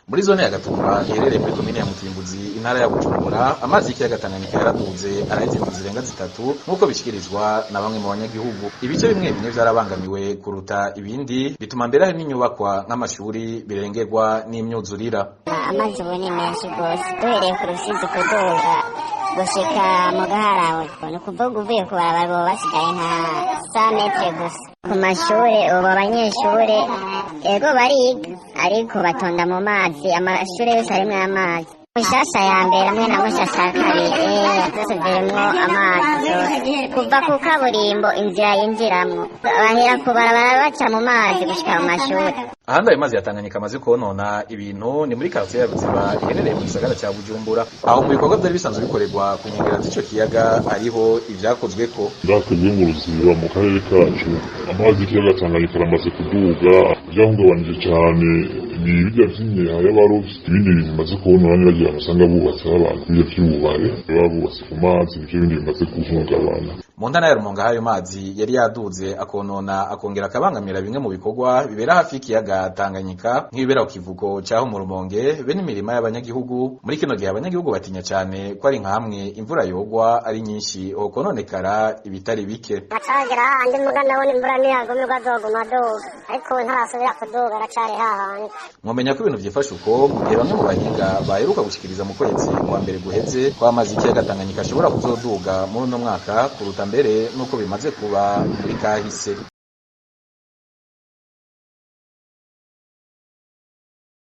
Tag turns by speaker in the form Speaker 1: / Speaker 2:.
Speaker 1: Muri zone ya Gatumba iherereye muri komine ya Mutimbuzi intara ya Bujumbura amazi y'ikiyaga Tanganyika yaraduze araheze indwi zirenga zitatu nk'uko bishikirizwa na bamwe mu banyagihugu. Ibice bimwe bimwe vyarabangamiwe kuruta ibindi bituma mbere hari n'inyubakwa nk'amashuri birengerwa n'imyuzurira.
Speaker 2: Amazi ubu ni menshi gose duhereye ku Rusizi kuduga gushika mu Gaharawe ni ukuvuga uvuye ku barabara boba basigaye nka 100 metre gusa. Ku mashure ubu abanyeshure ego bariga ariko batonda mu mazi, amashure yose arimwo amazi. Mushasha ya mbere hamwe na mushasha ya kabiri zose zirimwo amazi kuva ku kaburimbo inzira yinjiramwo bahera ku barabara baca mu mazi gushika mu mashure.
Speaker 1: Ahandi ayo mazi ya Tanganyika amaze konona ibintu ni muri quartier ya Ruziba iherereye mu gisagara ca Bujumbura, aho mu bikorwa vyari bisanzwe bikorerwa ku nkengera z'ico kiyaga ariho ivyakozweko.
Speaker 3: Ndakwiriye mu Ruziba mu karere kacu amazi y'ikiyaga Tanganyika aramaze kuduga vyahungabanije cane ni ibirya vy'imyeha y'abarovyi, ibindi bintu bimaze konona niragira amasanga bubatse abantu ibirya vy'ububare babubatse ku mazi, ivyo bindi bimaze guhungabana.
Speaker 1: Mu ntara ya Rumonge ayo mazi yari yaduze akonona akongera akabangamira bimwe mu bikorwa bibera hafi y'ikiyaga Tanganyika nk'ibibera ku kivuko caho mu Rumonge be n'imirima y'abanyagihugu. Muri kino gihe abanyagihugu batinya cane ko ari nka hamwe imvura yogwa ari nyinshi hokononekara ibitari bike.
Speaker 2: Acagera andi mugana wone imvura niyagomba azoguma doga ariko ntarasubira kudoga aracari hahandi.
Speaker 1: Mwomenya ko ibintu vyifashe uko mu gihe bamwe mu bahinga baheruka gushikiriza mu kwezi kwa mbere guheze ko amazi y'ikiyaga Tanganyika ashobora kuzoduga muri uno mwaka kuruta mbere nuko bimaze kuba muri kahise.